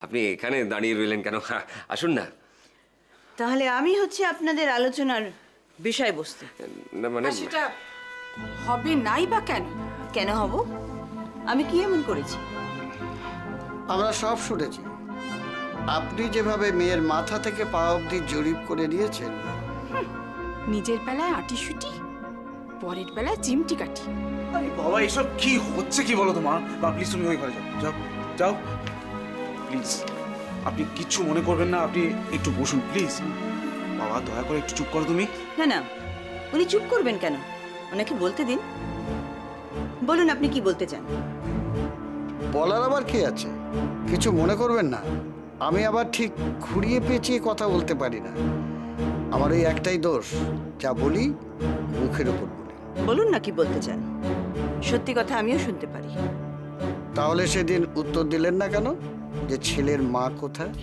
আপনি এখানে দাঁড়িয়ে রইলেন কেন? আসুন না। তাহলে আমি হচ্ছে আপনাদের আলোচনার বিষয়বস্তু। না মানে আর সেটা হবে নাই বা কেন? কেন হব? আমি কি এমন করেছি? আমরা সব শুনেছি। আপনি যেভাবে মেয়ের মাথা থেকে পা অবধি জরিপ করে নিয়েছেন, নিজের বেলায় আটিশুটি, পরের বেলায় চিমটি কাটি। আরে বাবা, এসব কি হচ্ছে কি বলো তো মা? প্লিজ তুমি ওই ঘরে যাও, যাও যাও প্লিজ। আপনি কিচ্ছু মনে করবেন না, আপনি একটু বসুন প্লিজ। বাবা দয়া করে একটু চুপ করো তুমি। না না, উনি চুপ করবেন কেন? ওনাকে বলতে দিন। বলুন আপনি কি বলতে চান। বলার আবার কি আছে? কিছু মনে করবেন না। আমি আবার ঠিক ঘুরিয়ে পেঁচিয়ে কথা বলতে পারি না। আমার এই একটাই দোষ, যা বলি মুখের ওপর বলি। বলুন না কি বলতে চান। সত্যি কথা আমিও শুনতে পারি। তাহলে সেদিন উত্তর দিলেন না কেন যে ছেলের মা কোথায়?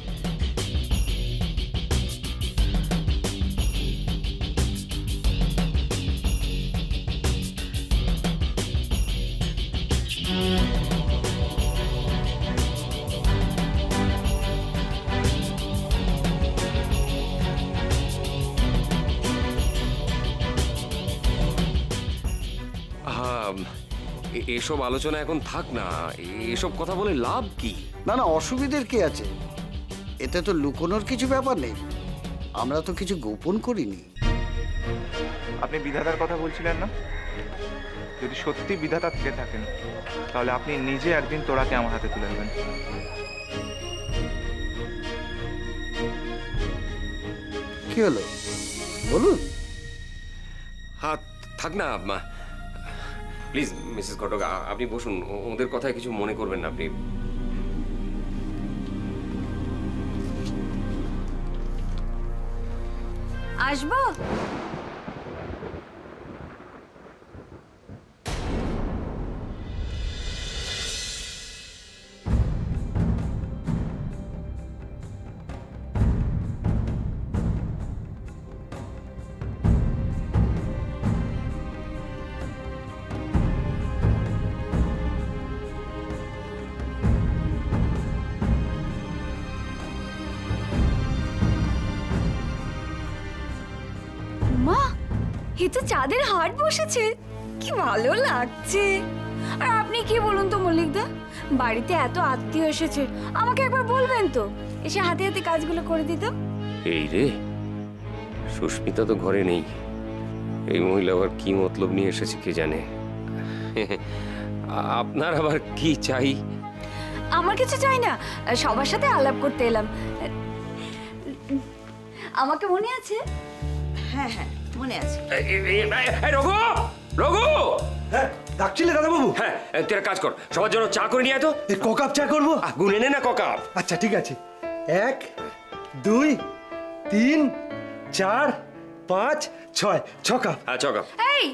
এসব আলোচনা এখন থাক না। এসব কথা বলে লাভ কি? না না, অসুবিধের কি আছে? এতে তো লুকোনোর কিছু ব্যাপার নেই। আমরা তো কিছু গোপন করিনি। আপনি বিধাতার কথা বলছিলেন না? যদি সত্যি বিধাতা থেকে থাকেন তাহলে আপনি নিজে একদিন তোরাকে আমার হাতে তুলে দেবেন। কি হলো বলুন। হ্যাঁ, থাক না। প্লিজ মিসেস ঘটক, আপনি বসুন। ওদের কথায় কিছু মনে করবেন না আপনি। আসবো? মা, এ তো চাঁদের হাট বসেছে, কি ভালো লাগছে। আর আপনি কি বলুন তো মল্লিকদা, বাড়িতে এত আত্মীয় এসেছে, আমাকে একবার বলবেন তো, এসে হাতে হাতে কাজগুলো করে দিতাম। এই রে, সুস্মিতা তো ঘরে নেই। এই মহিলা আবার কি মতলব নিয়ে এসেছে কে জানে। আপনার আবার কি চাই? আমার কিছু চাই না, সবার সাথে আলাপ করতে এলাম। আমাকে মনে আছে? হ্যাঁ হ্যাঁ, মনে আছে। রঘু, রঘু! হ্যাঁ, ডাকছিলে দাদাবাবু? হ্যাঁ, তুই একটা কাজ কর, সবার জন্য চা করে নিয়ে আয় তো। এই ককাপ চা করবো? গুণ এনে না ককাপ। আচ্ছা ঠিক আছে। 1 2 3 4 5 6 6 কাপ। হ্যাঁ, ছ কাপ। এই,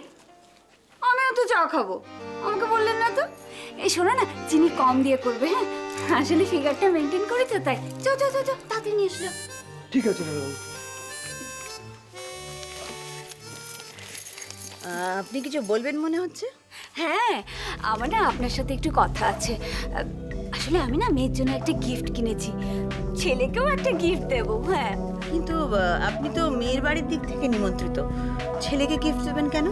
আমিও তো চা খাবো, আমাকে বললেন না তো। এই শোনো না, চিনি কম দিয়ে করবে। হ্যাঁ, আসলে ফিগারটা মেনটেন করি তো, তাই। চো চো চো চো, তাড়াতাড়ি নিয়ে এসো। ঠিক আছে দাদাবাবু। আপনি কিছু বলবেন মনে হচ্ছে। হ্যাঁ, আমার না আপনার সাথে একটু কথা আছে। আসলে আমি না মেয়ের জন্য একটা গিফট কিনেছি, ছেলেকেও একটা গিফট দেবো। হ্যাঁ, কিন্তু আপনি তো মেয়ের বাড়ির দিক থেকে নিমন্ত্রিত, ছেলেকে গিফট দেবেন কেন?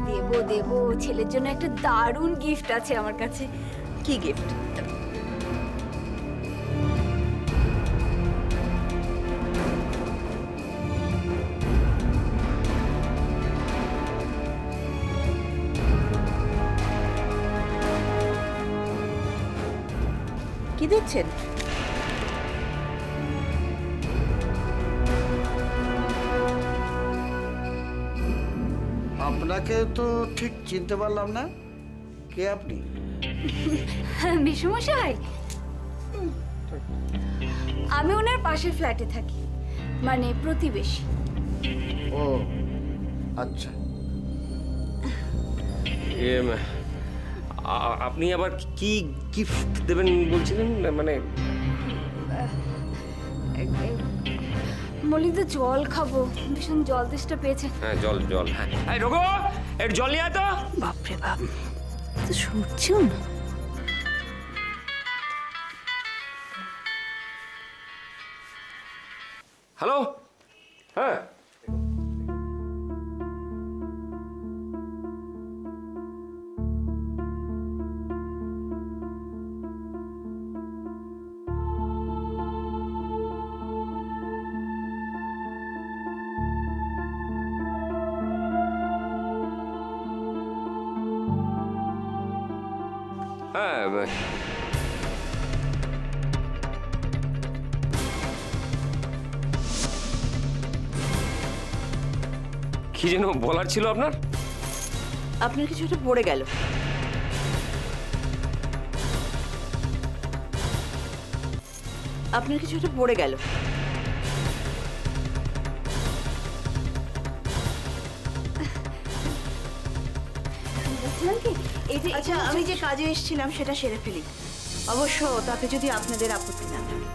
দেবো দেবো, ছেলের জন্য একটা দারুণ গিফট আছে আমার কাছে। কি গিফট? কি দেখছেন? আপনাকে তো ঠিক চিনতে পারলাম না। কে আপনি? মেসোমশাই, আমি ওনার পাশের ফ্ল্যাটে থাকি, মানে প্রতিবেশী। ও আচ্ছা। আপনি আবার কি গিফট দেবেন বলছিলেন? মানে মল্লিকদা, জল খাবো, ভীষণ জল তেষ্টা পেয়েছে। হ্যাঁ, জল জল। হ্যাঁ, এই রঘু, একটু জল নিয়ে আয় তো। বাপরে বাপ, তো সরছেও না। হ্যালো, হ্যাঁ হ্যাঁ কি যেন বলার ছিল আপনার? আপনার কিছু একটা পড়ে গেল। আপনার কিছু একটা পড়ে গেল। আচ্ছা, আমি যে কাজে এসেছিলাম সেটা সেরে ফেলি, অবশ্য তাতে যদি আপনাদের আপত্তি না থাকে।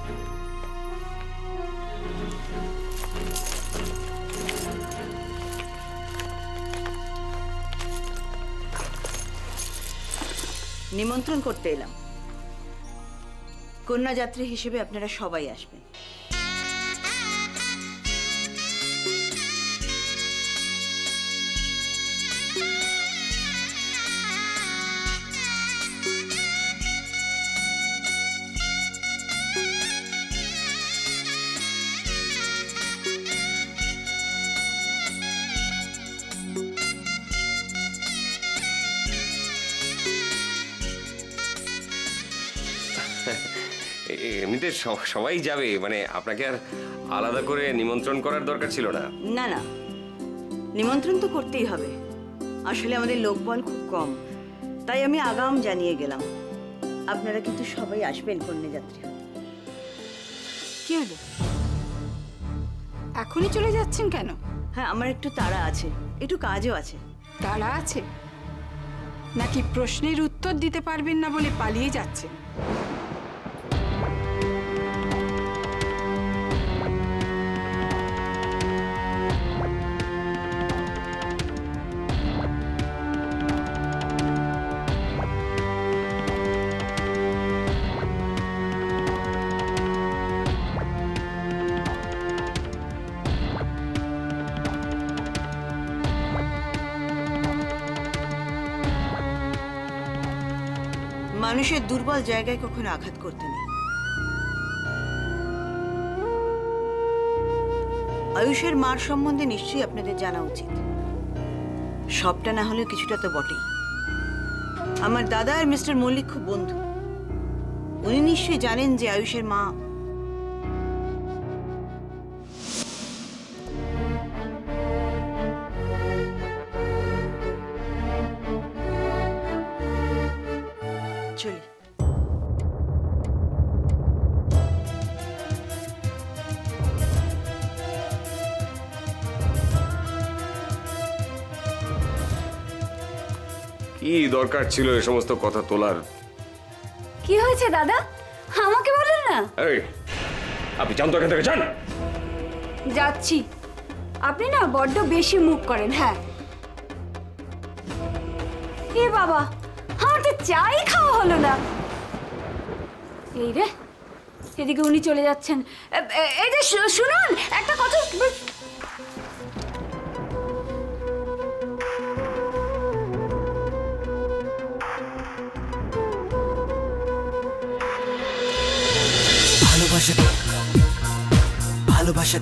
নিমন্ত্রণ করতে এলাম। কন্যাযাত্রী হিসেবে আপনারা সবাই আসবেন। এমনিতে সবাই যাবে, মানে আপনাকে আর আলাদা করে নিমন্ত্রণ করার দরকার ছিল না। না না, নিমন্ত্রণ তো করতেই হবে। আসলে আমাদের লোকবল খুব কম, তাই আমি আগাম জানিয়ে গেলাম। আপনারা কিন্তু সবাই আসবেন কন্যাযাত্রী। কি হলো, এখনই চলে যাচ্ছেন কেন? হ্যাঁ, আমার একটু তাড়া আছে, একটু কাজও আছে। তাড়া আছে নাকি প্রশ্নের উত্তর দিতে পারবেন না বলে পালিয়ে যাচ্ছেন? মানুষের দুর্বল জায়গায় কখনো আঘাত করতে নেই। আয়ুষের মার সম্বন্ধে নিশ্চয়ই আপনাদের জানা উচিত। সবটা না হলেও কিছুটা তো বটেই। আমার দাদা আর মিস্টার মল্লিক খুব বন্ধু। উনি নিশ্চয়ই জানেন যে আয়ুষের মা চলি। কি দরকার ছিল এ সমস্ত কথা তোলার? কি হয়েছে দাদা, আমাকে বলেন না। এই, আপনি যান তো এখান থেকে, যান। যাচ্ছি। আপনি না বড্ড বেশি মুখ করেন। হ্যাঁ, এ বাবা, আমার তো চাই খাওয়া হলো না। এই রে, এদিকে উনি চলে যাচ্ছেন। এই যে শুনুন, একটা কথা। ভালোবাসা